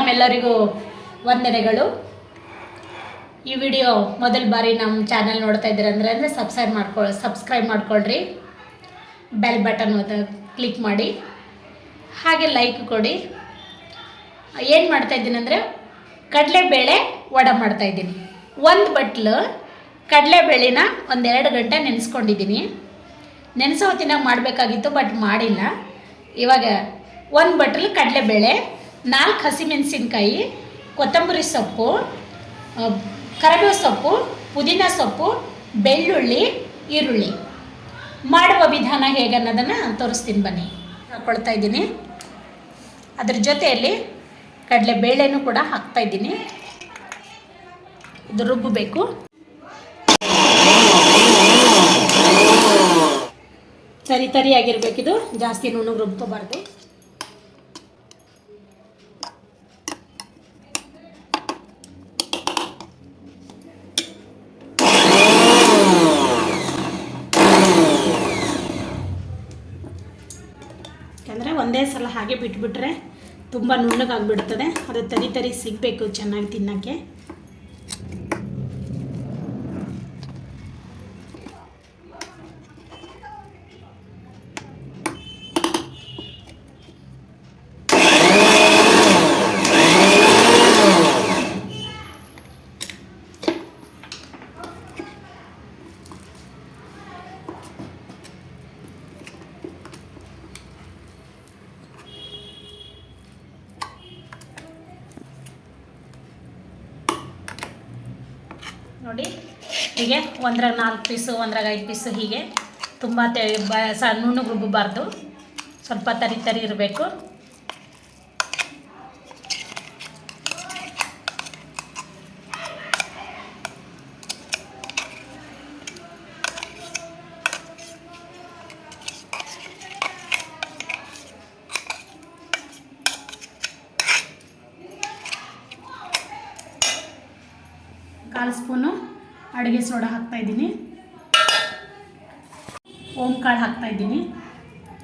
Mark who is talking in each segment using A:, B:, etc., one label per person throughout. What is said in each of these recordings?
A: ತಮ್ಮೆಲ್ಲರಿಗೂ ವಂದನೆಗಳು. ಈ ವಿಡಿಯೋ ಮೊದಲ ಬಾರಿ ನಮ್ಮ ಚಾನಲ್ ನೋಡ್ತಾ ಇದ್ದೀರಂದ್ರೆ ಸಬ್ಸ್ಕ್ರೈಬ್ ಮಾಡ್ಕೊಳ್ರಿ. ಬೆಲ್ ಬಟನ್ ಕ್ಲಿಕ್ ಮಾಡಿ, ಹಾಗೆ ಲೈಕ್ ಕೊಡಿ. ಏನು ಮಾಡ್ತಾಯಿದ್ದೀನಿ ಅಂದರೆ ಕಡಲೆಬೇಳೆ ವಡೆ ಮಾಡ್ತಾಯಿದ್ದೀನಿ. ಒಂದು ಬಟ್ಲು ಕಡಲೆಬೇಳೆನ 1-2 ಗಂಟೆ ನೆನೆಸ್ಕೊಂಡಿದ್ದೀನಿ. ನೆನೆಸೋ ಹೊತ್ತಿನಾಗ ಮಾಡಬೇಕಾಗಿತ್ತು, ಬಟ್ ಮಾಡಿಲ್ಲ. ಇವಾಗ 1 ಬಟ್ಲು ಕಡಲೆಬೇಳೆ, 4 ಹಸಿಮೆಣಸಿನ್ಕಾಯಿ, ಕೊತ್ತಂಬರಿ ಸೊಪ್ಪು, ಕರಿಬೇವು ಸೊಪ್ಪು, ಪುದೀನ ಸೊಪ್ಪು, ಬೆಳ್ಳುಳ್ಳಿ, ಈರುಳ್ಳಿ. ಮಾಡುವ ವಿಧಾನ ಹೇಗೆ ಅನ್ನೋದನ್ನು ತೋರಿಸ್ತೀನಿ ಬನ್ನಿ. ಹಾಕ್ಕೊಳ್ತಾ ಇದ್ದೀನಿ. ಅದ್ರ ಜೊತೆಯಲ್ಲಿ ಕಡಲೆಬೇಳೆನೂ ಕೂಡ ಹಾಕ್ತಾಯಿದ್ದೀನಿ. ಇದು ರುಬ್ಬಬೇಕು. ತರಿಯಾಗಿರ್ಬೇಕಿದು, ಜಾಸ್ತಿ ನುಣ್ಣಗೆ ರುಬ್ಕೋಬಾರ್ದು. ಯಾಕಂದರೆ ಒಂದೇ ಸಲ ಹಾಗೆ ಬಿಟ್ಬಿಟ್ರೆ ತುಂಬ ನುಣ್ಣಗಾಗ್ಬಿಡ್ತದೆ. ಅದು ತರಿ ಸಿಗಬೇಕು ಚೆನ್ನಾಗಿ ತಿನ್ನೋಕ್ಕೆ. ನೋಡಿ, ಹೀಗೆ 1ರಾಗ 4 ಪೀಸು, 1ರಾಗ 5 ಪೀಸು, ಹೀಗೆ ತುಂಬ ನುಣ್ಣಗೆ ರುಬ್ಬಬಾರ್ದು. ಸ್ವಲ್ಪ ತರಿ ಇರಬೇಕು. ಕಾಲು ಸ್ಪೂನು ಅಡುಗೆ ಸೋಡಾ ಹಾಕ್ತಾಯಿದ್ದೀನಿ. ಓಂ ಕಾಳು ಹಾಕ್ತಾಯಿದ್ದೀನಿ.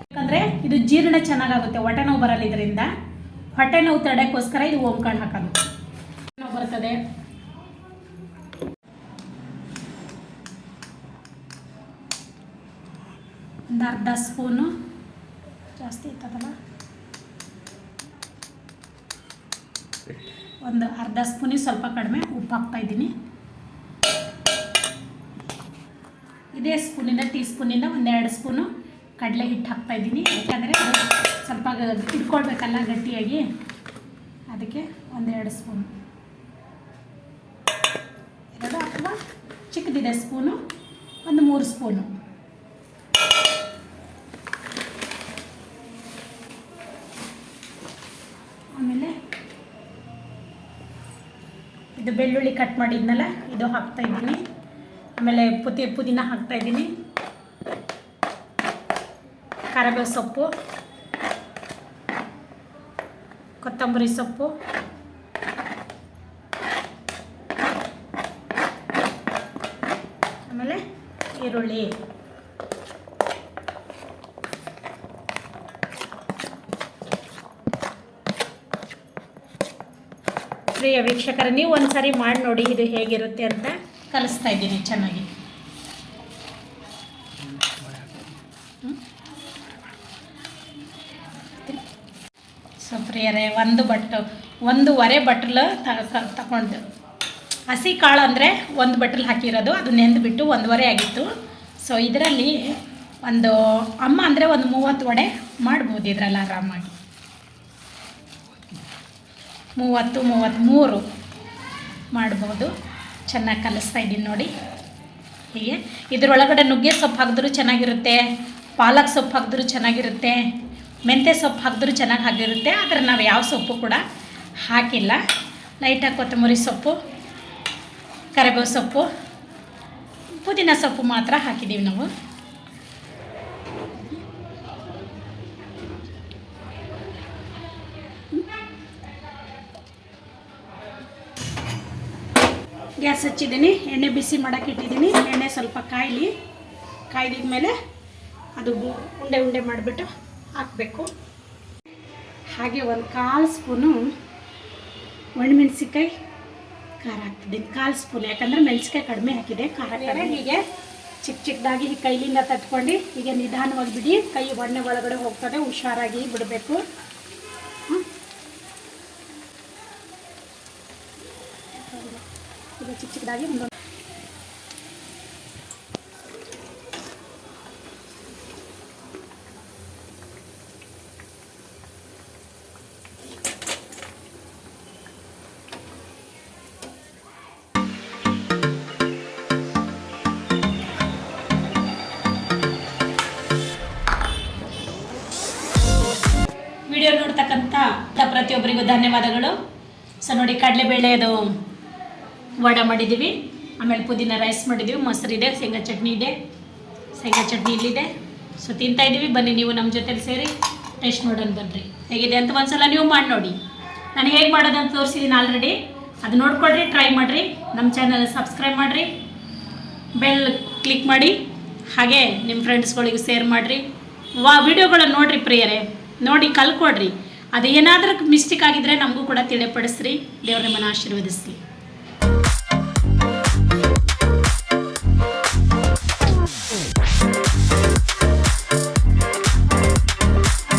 A: ಯಾಕಂದರೆ ಇದು ಜೀರ್ಣ ಚೆನ್ನಾಗಾಗುತ್ತೆ, ಹೊಟ್ಟೆ ನೋವು ಬರಲ್ಲ. ಇದರಿಂದ ಹೊಟ್ಟೆ ನೋವು ತಡೆಯೋಕ್ಕೋಸ್ಕರ ಇದು ಓಂ ಕಾಳು ಹಾಕೋದು. ನೋವು ಬರ್ತದೆ. ಒಂದು ಅರ್ಧ ಸ್ಪೂನು, ಜಾಸ್ತಿ ಇರ್ತದಲ್ಲ, ಒಂದು ಅರ್ಧ ಸ್ಪೂನಿಗೆ ಸ್ವಲ್ಪ ಕಡಿಮೆ ಉಪ್ಪು ಹಾಕ್ತಾಯಿದ್ದೀನಿ. ಇದೇ ಸ್ಪೂನಿಂದ, ಟೀ ಸ್ಪೂನಿಂದ 1-2 ಸ್ಪೂನು ಕಡಲೆ ಹಿಟ್ಟು ಹಾಕ್ತಾಯಿದ್ದೀನಿ. ಯಾಕಂದರೆ ಅದು ಸ್ವಲ್ಪ ಇಟ್ಕೊಳ್ಬೇಕಲ್ಲ ಗಟ್ಟಿಯಾಗಿ, ಅದಕ್ಕೆ 1-2 ಸ್ಪೂನು. 2 ಅಥವಾ ಚಿಕ್ಕದಿದೆ ಸ್ಪೂನು, ಒಂದು 3 ಸ್ಪೂನು. ಆಮೇಲೆ ಇದು ಬೆಳ್ಳುಳ್ಳಿ ಕಟ್ ಮಾಡಿದ್ನಲ್ಲ, ಇದು ಹಾಕ್ತಾಯಿದ್ದೀನಿ. ಆಮೇಲೆ ಪುದೀನ ಹಾಕ್ತಾಯಿದ್ದೀನಿ, ಕರಿಬೇವು ಸೊಪ್ಪು, ಕೊತ್ತಂಬರಿ ಸೊಪ್ಪು, ಆಮೇಲೆ ಈರುಳ್ಳಿ. ಪ್ರಿಯ ವೀಕ್ಷಕರೇ, ನೀವು ಒಂದ್ಸರಿ ಮಾಡಿ ನೋಡಿ ಇದು ಹೇಗಿರುತ್ತೆ ಅಂತ. ಕಲಿಸ್ತಾ ಇದ್ದೀನಿ ಚೆನ್ನಾಗಿ. ಸೊ ಪ್ರಿಯರೇ, 1.5 ಬಟ್ಲು ತಗೊಂಡು, ಹಸಿ ಕಾಳು ಅಂದರೆ 1 ಬಟ್ಲು ಹಾಕಿರೋದು, ಅದು ನೆಂದುಬಿಟ್ಟು 1.5 ಆಗಿತ್ತು. ಸೊ ಇದರಲ್ಲಿ ಒಂದು ಅಮ್ಮ ಅಂದರೆ ಒಂದು 30 ವಡೆ ಮಾಡ್ಬೋದು ಇದರಲ್ಲಿ ಆರಾಮಾಗಿ. 33 ಮಾಡ್ಬೋದು. ಚೆನ್ನಾಗಿ ಕಲಿಸ್ತಾ ಇದ್ದೀನಿ ನೋಡಿ. ಹೀಗೆ ಇದರೊಳಗಡೆ ನುಗ್ಗೆ ಸೊಪ್ಪು ಹಾಕಿದ್ರೂ ಚೆನ್ನಾಗಿರುತ್ತೆ, ಪಾಲಕ್ ಸೊಪ್ಪು ಹಾಕಿದ್ರೂ ಚೆನ್ನಾಗಿರುತ್ತೆ, ಮೆಂತ್ಯ ಸೊಪ್ಪು ಹಾಕಿದ್ರೂ ಚೆನ್ನಾಗಿರುತ್ತೆ. ಆದರೆ ನಾವು ಯಾವ ಸೊಪ್ಪು ಕೂಡ ಹಾಕಿಲ್ಲ. ಲೈಟಾಗಿ ಕೊತ್ತಂಬರಿ ಸೊಪ್ಪು, ಕರಿಬೇವು ಸೊಪ್ಪು, ಪುದೀನ ಸೊಪ್ಪು ಮಾತ್ರ ಹಾಕಿದ್ದೀವಿ ನಾವು. ಗ್ಯಾಸ್ ಹಚ್ಚಿದ್ದೀನಿ, ಎಣ್ಣೆ ಬಿಸಿ ಮಾಡೋಕ್ಕೆ ಇಟ್ಟಿದ್ದೀನಿ. ಎಣ್ಣೆ ಸ್ವಲ್ಪ ಕಾಯ್ದಿದ್ಮೇಲೆ ಅದು ಉಂಡೆ ಮಾಡಿಬಿಟ್ಟು ಹಾಕಬೇಕು. ಹಾಗೆ 1/4 ಸ್ಪೂನು ಒಣಮೆಣಸಿಕಾಯಿ ಖಾರ ಹಾಕ್ತಿದ್ದೀನಿ 1/4 ಸ್ಪೂನ್, ಯಾಕಂದರೆ ಮೆಣಸಿಕಾಯಿ ಕಡಿಮೆ ಹಾಕಿದೆ, ಖಾರ ಕಡಿಮೆ. ಹೀಗೆ ಚಿಕ್ಕ ಚಿಕ್ಕದಾಗಿ ಈ ಕೈಲಿಂದ ತಟ್ಕೊಂಡು ಹೀಗೆ ನಿಧಾನವಾಗಿ ಬಿಡಿ, ಕೈ ಒಣ್ಣೆ ಒಳಗಡೆ ಹೋಗ್ತದೆ, ಹುಷಾರಾಗಿ ಬಿಡಬೇಕು. ಈಗ ಚಿಕ್ಕ ಚಿಕ್ಕದಾಗಿ ವಿಡಿಯೋ ನೋಡ್ತಕ್ಕಂಥ ಪ್ರತಿಯೊಬ್ಬರಿಗೂ ಧನ್ಯವಾದಗಳು. ಸೊ ನೋಡಿ, ಕಡಲೆಬೇಳೆ ಅದು ವಡೆ ಮಾಡಿದ್ದೀವಿ, ಆಮೇಲೆ ಪುದೀನ ರೈಸ್ ಮಾಡಿದ್ದೀವಿ, ಮೊಸರಿದೆ, ಶೇಂಗಾ ಚಟ್ನಿ ಇದೆ, ಶೇಂಗಾ ಚಟ್ನಿ ಇಲ್ಲಿದೆ. ಸೊ ತಿಂತಾಯಿದ್ದೀವಿ, ಬನ್ನಿ ನೀವು ನಮ್ಮ ಜೊತೆಲಿ ಸೇರಿ ಟೇಸ್ಟ್ ನೋಡೋಣ ಬನ್ನಿರಿ ಹೇಗಿದೆ ಅಂತ. ಒಂದ್ಸಲ ನೀವು ಮಾಡಿ ನೋಡಿ, ನಾನು ಹೇಗೆ ಮಾಡೋದಂತ ತೋರಿಸಿದ್ದೀನಿ ಆಲ್ರೆಡಿ, ಅದು ನೋಡ್ಕೊಳ್ರಿ, ಟ್ರೈ ಮಾಡಿರಿ. ನಮ್ಮ ಚಾನಲ್ ಸಬ್ಸ್ಕ್ರೈಬ್ ಮಾಡಿರಿ, ಬೆಲ್ ಕ್ಲಿಕ್ ಮಾಡಿ, ಹಾಗೆ ನಿಮ್ಮ ಫ್ರೆಂಡ್ಸ್ಗಳಿಗೂ ಶೇರ್ ಮಾಡಿರಿ. ವಿಡಿಯೋಗಳನ್ನು ನೋಡಿರಿ ಪ್ರಿಯರೇ, ನೋಡಿ ಕಲ್ಕೊಡ್ರಿ. ಅದು ಏನಾದರೂ ಮಿಸ್ಟೇಕ್ ಆಗಿದ್ದರೆ ನಮಗೂ ಕೂಡ ತಿಳಿಪಡಿಸ್ರಿ. ದೇವ್ರ ನಿಮ್ಮನ್ನು ಆಶೀರ್ವದಿಸಲಿ.